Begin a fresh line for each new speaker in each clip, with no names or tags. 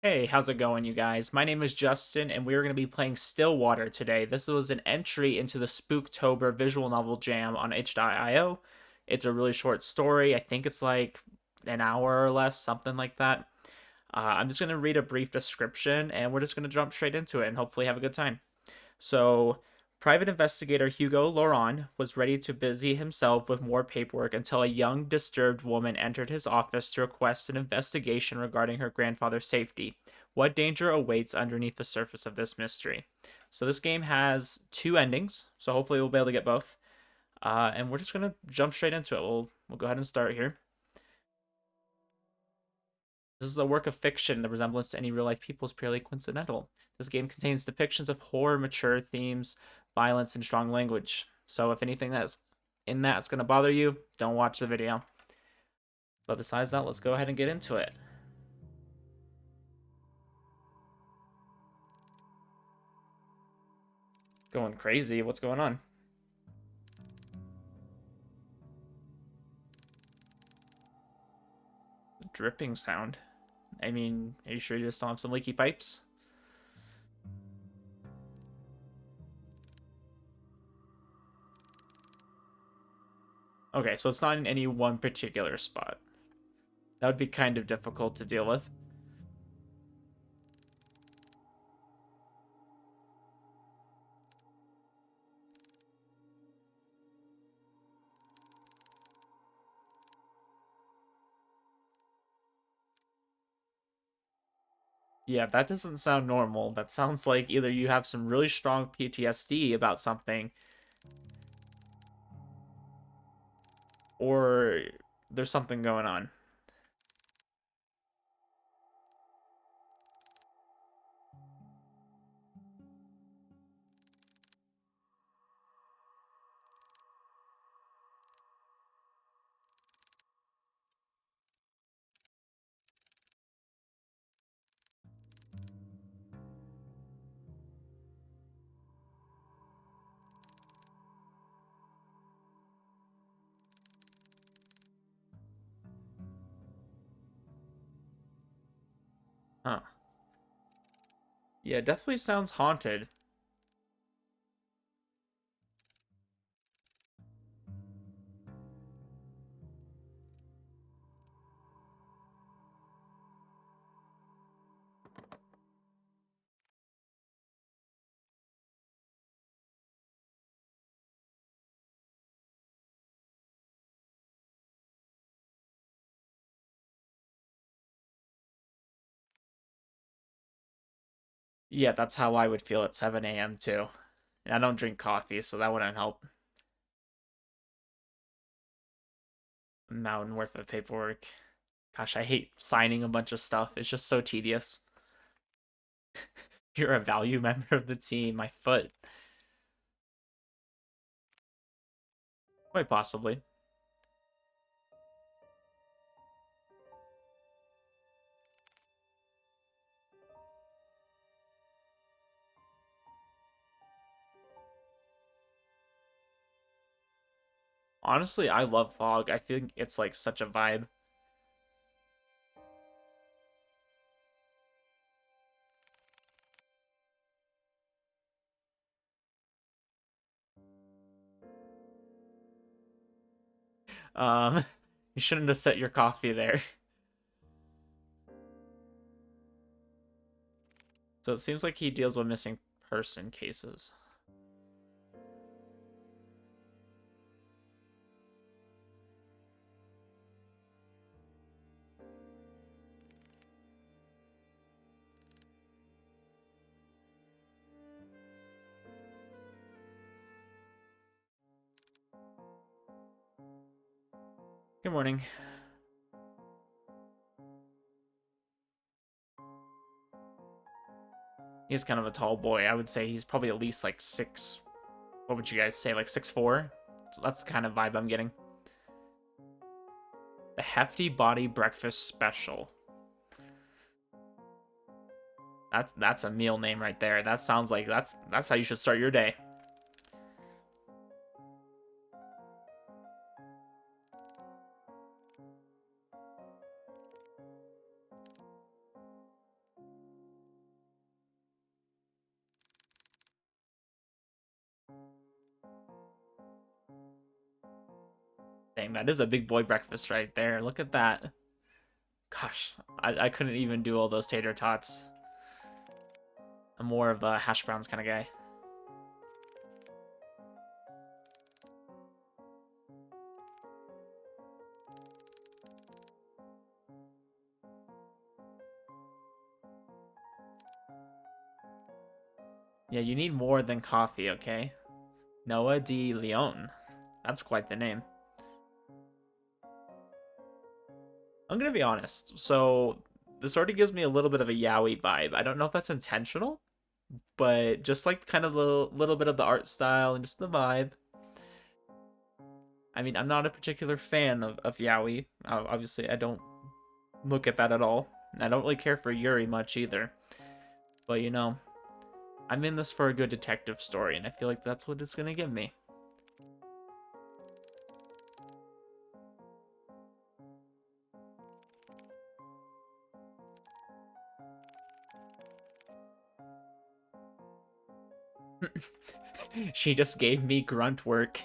Hey, how's it going, you guys? My name is Justin, and we're going to be playing Stillwater today. This was an entry into the Spooktober Visual Novel Jam on itch.io. It's a really short story. I think it's like an hour or less, something like that. I'm just going to read a brief description, and we're just going to jump straight into it and hopefully have a good time. So, private investigator Hugo Laurent was ready to busy himself with more paperwork until a young, disturbed woman entered his office to request an investigation regarding her grandfather's safety. What danger awaits underneath the surface of this mystery? So, this game has two endings, so hopefully we'll be able to get both. And we're just gonna jump straight into it. We'll go ahead and start here. This is a work of fiction. The resemblance to any real life people is purely coincidental. This game contains depictions of horror, mature themes, violence, and strong language. So if anything that's in that's going to bother you, don't watch the video. But besides that, let's go ahead and get into it. Going crazy. What's going on? The dripping sound. I mean, are you sure you just don't have some leaky pipes? Okay, so it's not in any one particular spot. That would be kind of difficult to deal with. Yeah, that doesn't sound normal. That sounds like either you have some really strong PTSD about something, or there's something going on. Huh. Yeah, it definitely sounds haunted. Yeah, that's how I would feel at 7 a.m. too. And I don't drink coffee, so that wouldn't help. A mountain worth of paperwork. Gosh, I hate signing a bunch of stuff. It's just so tedious. You're a value member of the team. My foot. Quite possibly. Honestly, I love fog. I think it's like such a vibe. Um, you shouldn't have set your coffee there. So it seems like he deals with missing person cases. Good morning. He's kind of a tall boy. I would say he's probably at least like six. What would you guys say? Like 6'4"? So that's the kind of vibe I'm getting. The Hefty Body Breakfast Special. That's a meal name right there. That sounds like that's how you should start your day. Dang, that is a big boy breakfast right there. Look at that. Gosh, I couldn't even do all those tater tots. I'm more of a hash browns kind of guy. Yeah, you need more than coffee, okay? Noah de Leon. That's quite the name. I'm gonna be honest. So this already gives me a little bit of a yaoi vibe. I don't know if that's intentional, but just like kind of a little bit of the art style and just the vibe. I mean, I'm not a particular fan of yaoi. Obviously, I don't look at that at all. I don't really care for Yuri much either. But you know, I'm in this for a good detective story, and I feel like that's what it's gonna give me. She just gave me grunt work.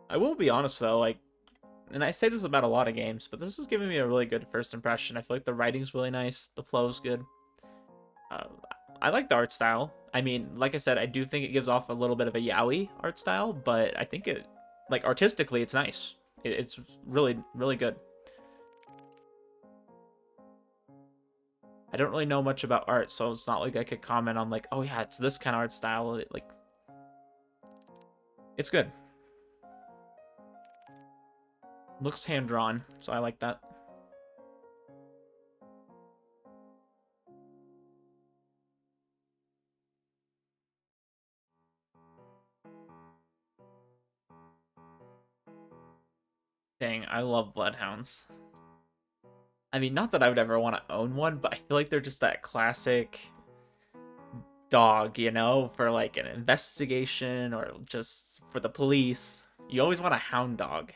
I will be honest though, like, and I say this about a lot of games, but this is giving me a really good first impression. I feel like the writing's really nice, the flow's good. Uh, I like the art style. I mean, like I said, I do think it gives off a little bit of a yaoi art style, but I think it, like, artistically, it's nice. It's really, really good. I don't really know much about art, so it's not like I could comment on, like, oh yeah, it's this kind of art style. Like, it's good. Looks hand drawn, so I like that. Dang, I love bloodhounds. I mean, not that I would ever want to own one, but I feel like they're just that classic dog, you know, for like an investigation or just for the police. You always want a hound dog.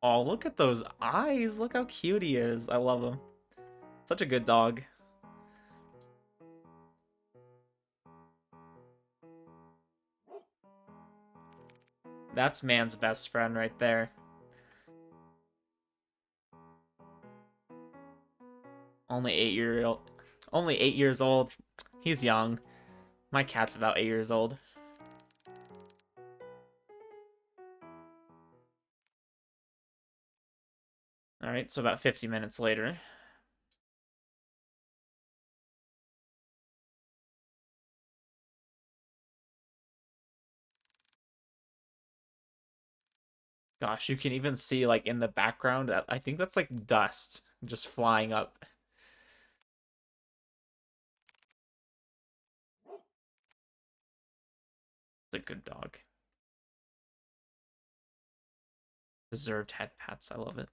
Oh, look at those eyes. Look how cute he is. I love him. Such a good dog. That's man's best friend right there. Only 8 year old. Only 8 years old. He's young. My cat's about 8 years old. All right, so about 50 minutes later. Gosh, you can even see like in the background. I think that's like dust just flying up. It's a good dog. Deserved head pats. I love it.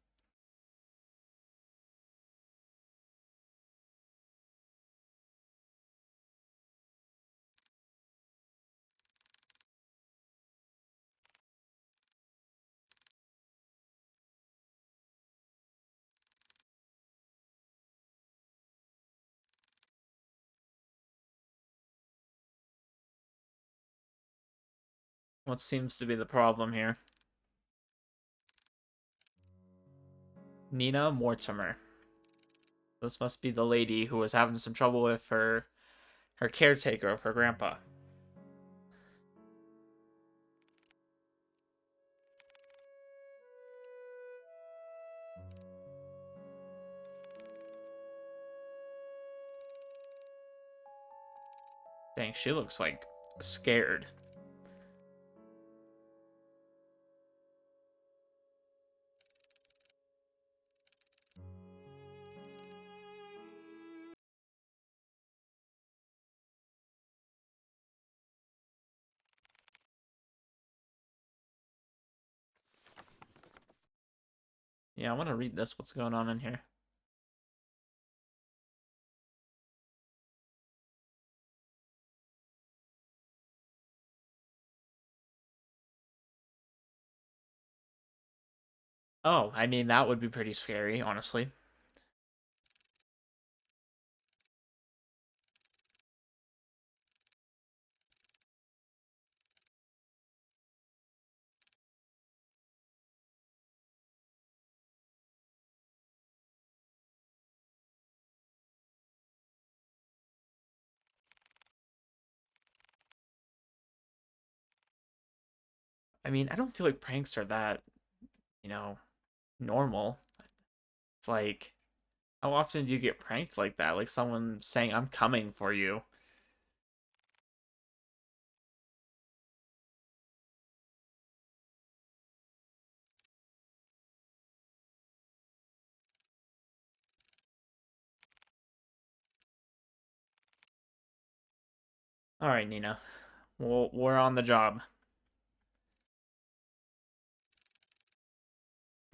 What seems to be the problem here? Nina Mortimer. This must be the lady who was having some trouble with her caretaker of her grandpa. Dang, she looks like scared. Yeah, I want to read this. What's going on in here? Oh, I mean, that would be pretty scary, honestly. I mean, I don't feel like pranks are that, you know, normal. It's like, how often do you get pranked like that? Like someone saying, I'm coming for you. All right, Nina. Well, we're on the job.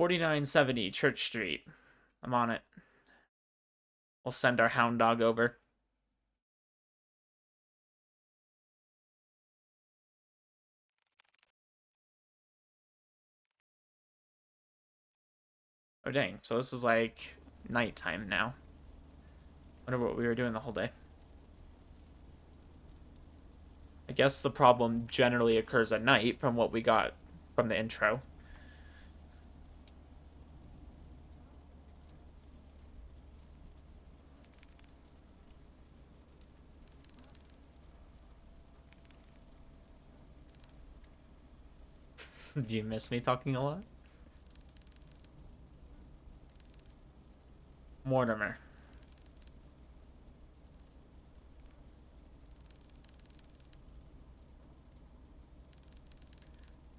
4970 Church Street. I'm on it. We'll send our hound dog over. Oh, dang. So this is like nighttime now. Wonder what we were doing the whole day. I guess the problem generally occurs at night from what we got from the intro. Do you miss me talking a lot? Mortimer.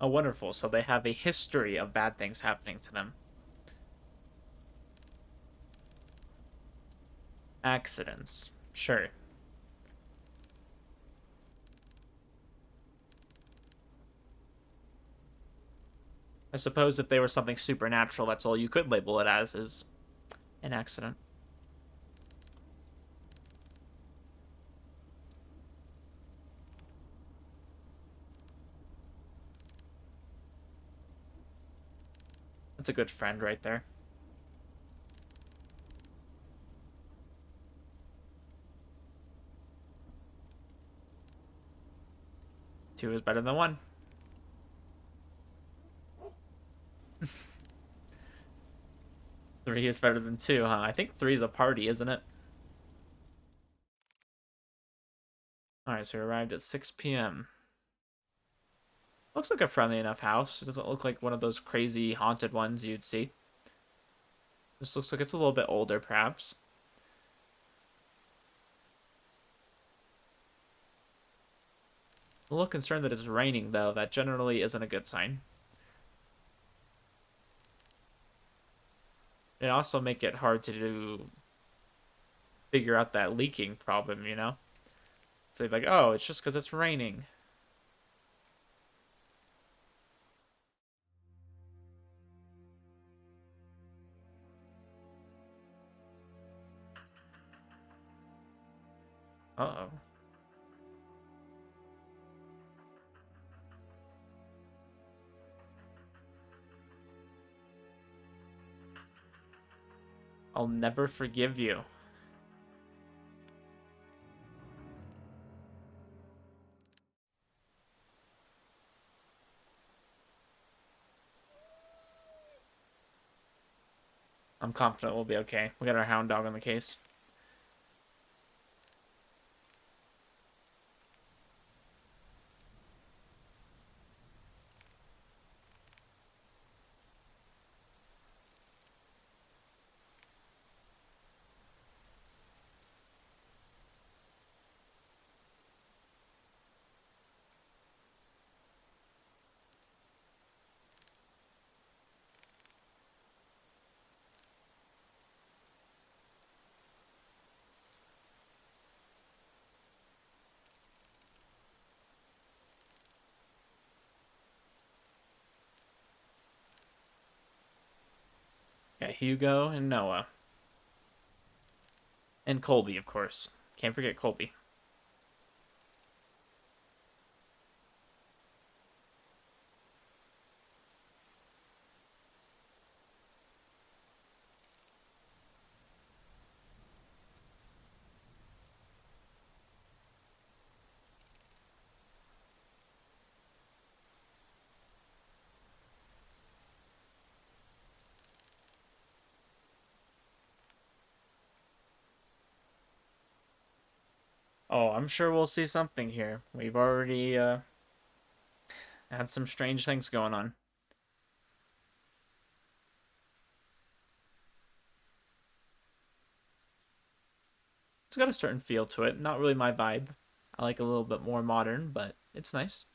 Oh, wonderful. So they have a history of bad things happening to them. Accidents. Sure. I suppose if they were something supernatural, that's all you could label it as, is an accident. That's a good friend right there. Two is better than one. Three is better than two, huh? I think three is a party, isn't it? Alright, so we arrived at 6 p.m. Looks like a friendly enough house. It doesn't look like one of those crazy haunted ones you'd see. This looks like it's a little bit older, perhaps. A little concerned that it's raining, though. That generally isn't a good sign. It also make it hard to figure out that leaking problem, you know? Say like, oh, it's just because it's raining. Uh-oh. I'll never forgive you. I'm confident we'll be okay. We got our hound dog on the case. Got Hugo and Noah. And Colby, of course. Can't forget Colby. Oh, I'm sure we'll see something here. We've already had some strange things going on. It's got a certain feel to it. Not really my vibe. I like a little bit more modern, but it's nice.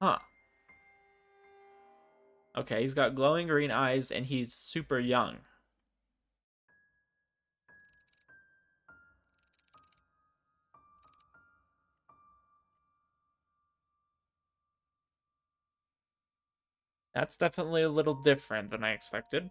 Huh. Okay, he's got glowing green eyes and he's super young. That's definitely a little different than I expected.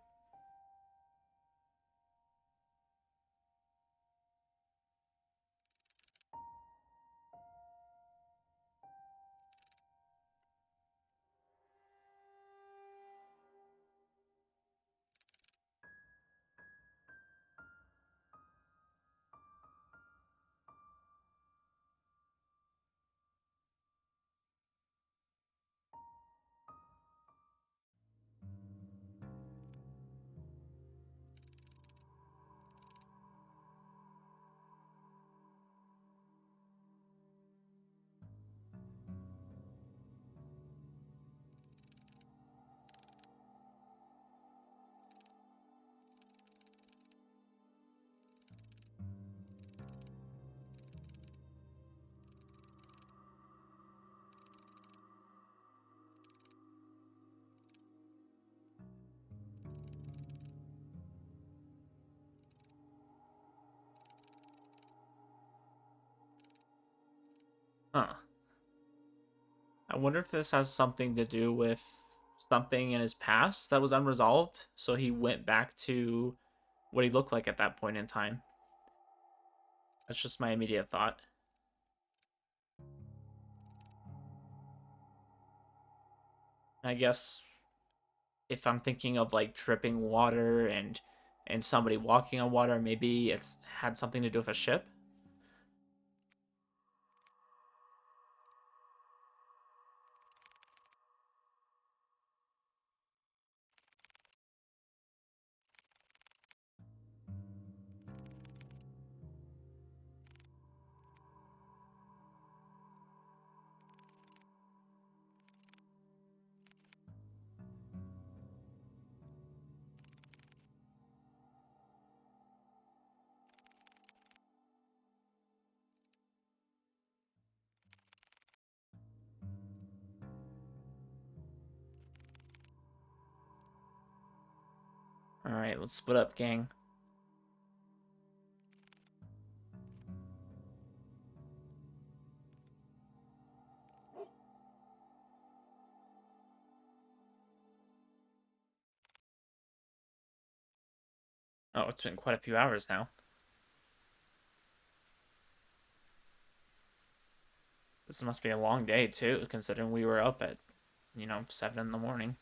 Huh. I wonder if this has something to do with something in his past that was unresolved. So he went back to what he looked like at that point in time. That's just my immediate thought. I guess if I'm thinking of like dripping water and somebody walking on water, maybe it's had something to do with a ship. All right, let's split up, gang. Oh, it's been quite a few hours now. This must be a long day too, considering we were up at, 7 in the morning.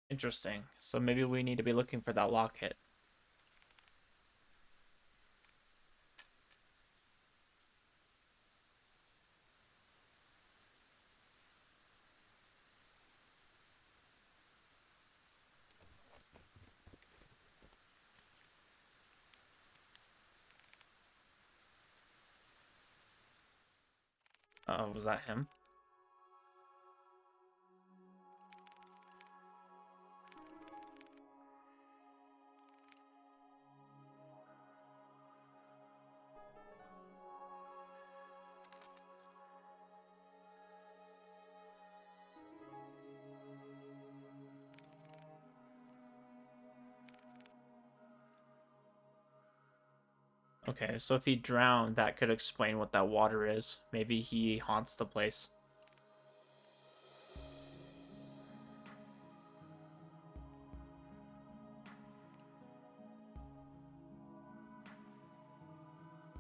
Interesting. So maybe we need to be looking for that locket. Oh, was that him? Okay, so if he drowned, that could explain what that water is. Maybe he haunts the place.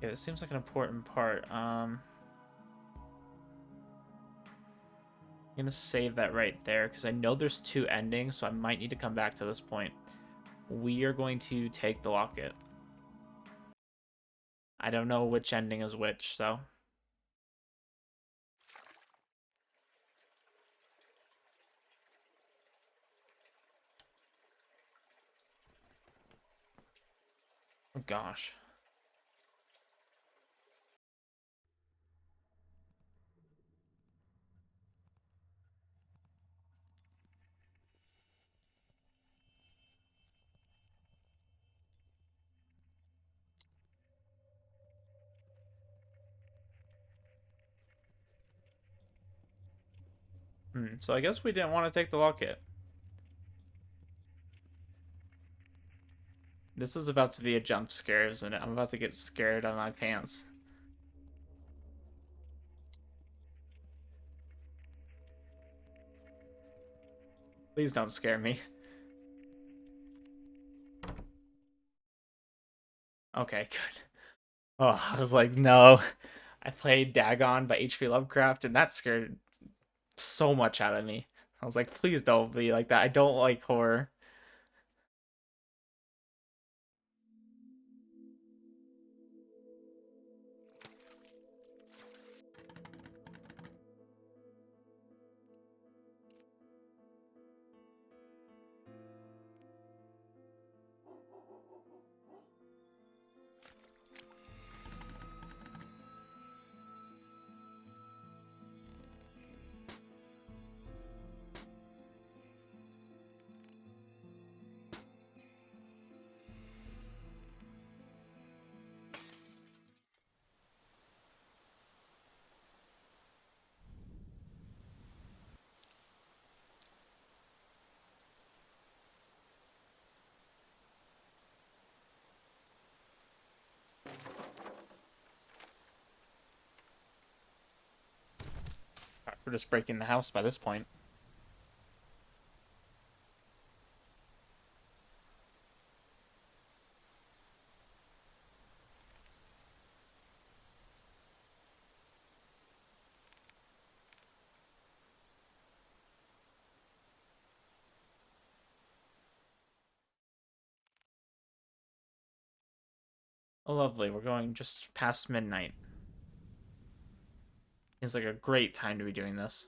Yeah, this seems like an important part. I'm gonna save that right there because I know there's two endings, so I might need to come back to this point. We are going to take the locket. I don't know which ending is which, so. Oh gosh. So I guess we didn't want to take the locket. This is about to be a jump scare, isn't it? I'm about to get scared on my pants. Please don't scare me. Okay, good. Oh, I was like, no. I played Dagon by H.P. Lovecraft, and that scared so much out of me. I was like, please don't be like that. I don't like horror. We're just breaking the house by this point. Oh, lovely. We're going just past midnight. Seems like a great time to be doing this.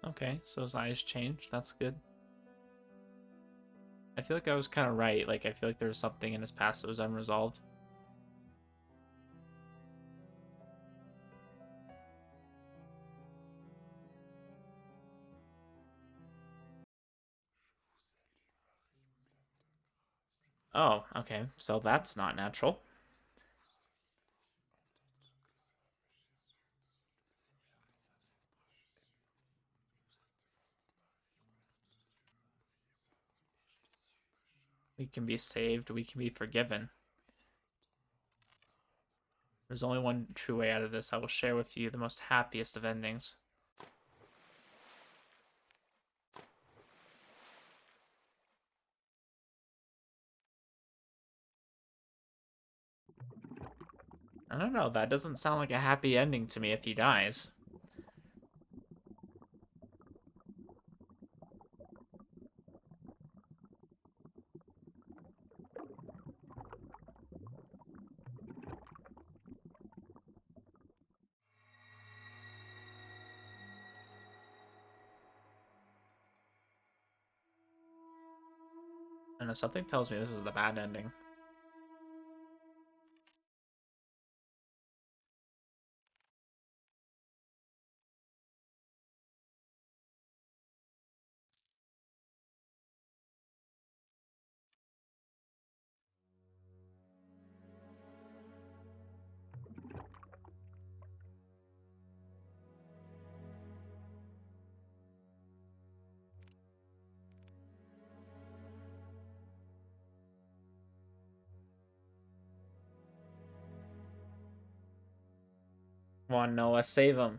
Okay, so his eyes changed. That's good. I feel like I was kind of right. Like, I feel like there was something in his past that was unresolved. Oh, okay. So that's not natural. We can be saved. We can be forgiven. There's only one true way out of this. I will share with you the most happiest of endings. I don't know. That doesn't sound like a happy ending to me if he dies. And if something tells me this is the bad ending. Come on, Noah, save him.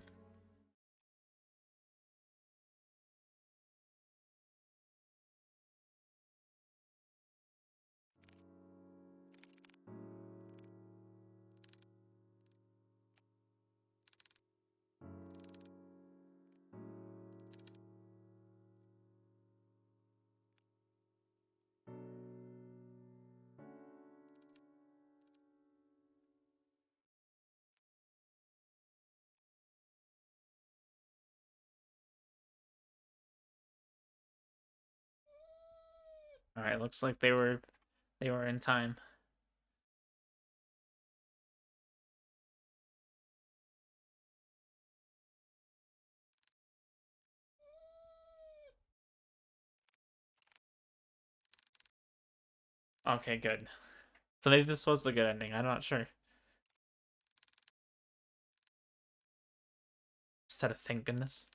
All right, looks like they were in time. Okay, good. So maybe this was the good ending. I'm not sure. Just had to think in this.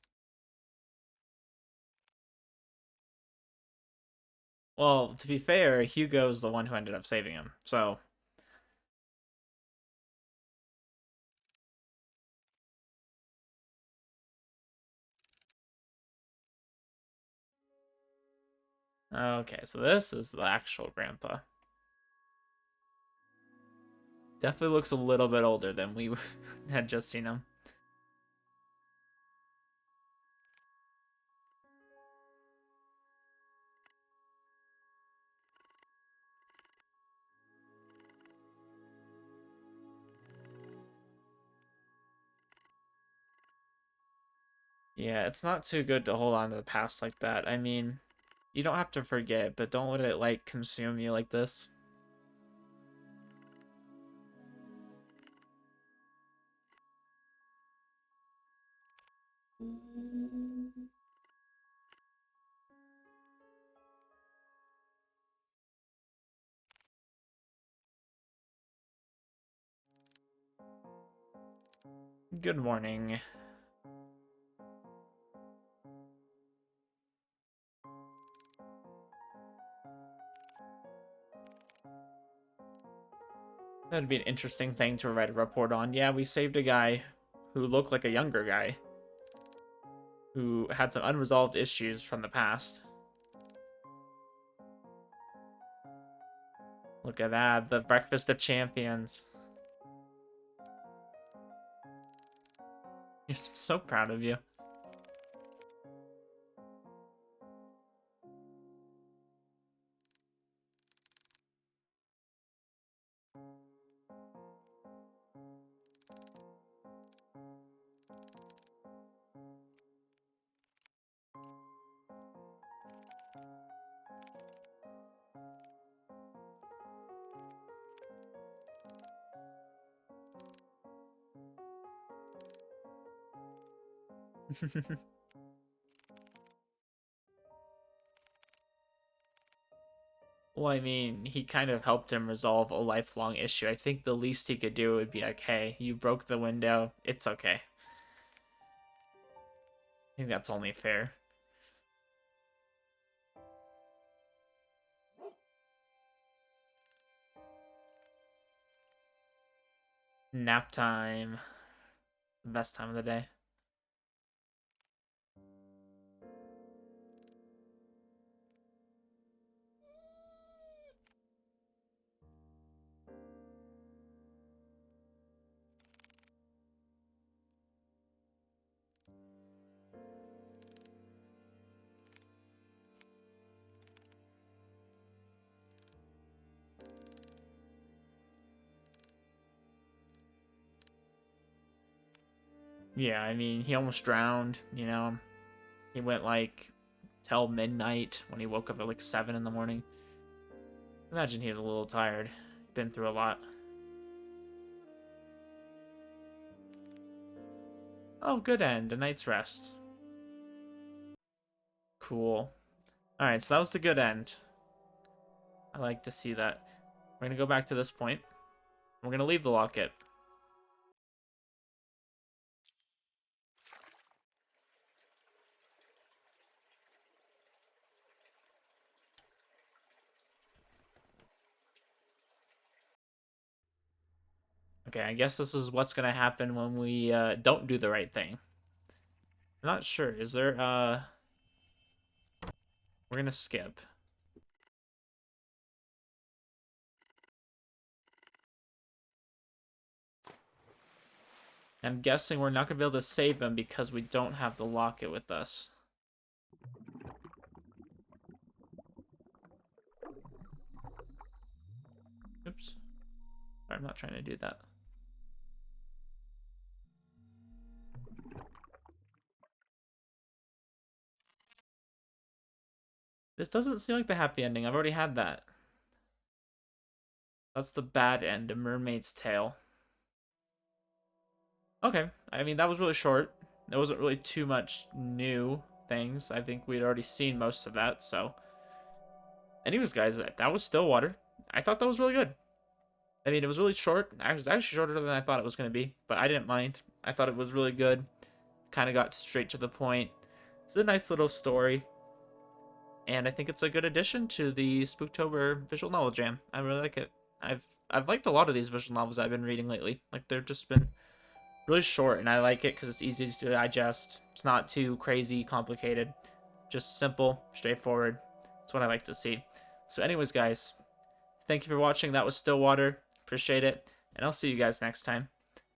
Well, to be fair, Hugo's the one who ended up saving him. So, okay, so this is the actual grandpa. Definitely looks a little bit older than we had just seen him. Yeah, it's not too good to hold on to the past like that. I mean, you don't have to forget, but don't let it, like, consume you like this. Good morning. That'd be an interesting thing to write a report on. Yeah, we saved a guy who looked like a younger guy who had some unresolved issues from the past. Look at that, the breakfast of champions. You're so proud of you. Well, I mean, he kind of helped him resolve a lifelong issue. I think the least he could do would be like, hey, you broke the window. It's okay. I think that's only fair. Nap time. Best time of the day. Yeah, I mean, he almost drowned, you know. He went like till midnight when he woke up at like 7 in the morning. Imagine he was a little tired. Been through a lot. Oh, good end. A night's rest. Cool. Alright, so that was the good end. I like to see that. We're going to go back to this point. We're going to leave the locket. Okay, I guess this is what's going to happen when we don't do the right thing. I'm not sure. Is there... We're going to skip. I'm guessing we're not going to be able to save him because we don't have the locket with us. Oops. I'm not trying to do that. This doesn't seem like the happy ending. I've already had that. That's the bad end, A Mermaid's Tale. Okay, I mean, that was really short. There wasn't really too much new things. I think we'd already seen most of that, so... Anyways, guys, that was Stillwater. I thought that was really good. I mean, it was really short. It was actually shorter than I thought it was going to be, but I didn't mind. I thought it was really good. Kind of got straight to the point. It's a nice little story. And I think it's a good addition to the Spooktober Visual Novel Jam. I really like it. I've liked a lot of these visual novels I've been reading lately. Like, they've just been really short, and I like it because it's easy to digest. It's not too crazy complicated. Just simple, straightforward. That's what I like to see. So anyways, guys, thank you for watching. That was Stillwater. Appreciate it. And I'll see you guys next time.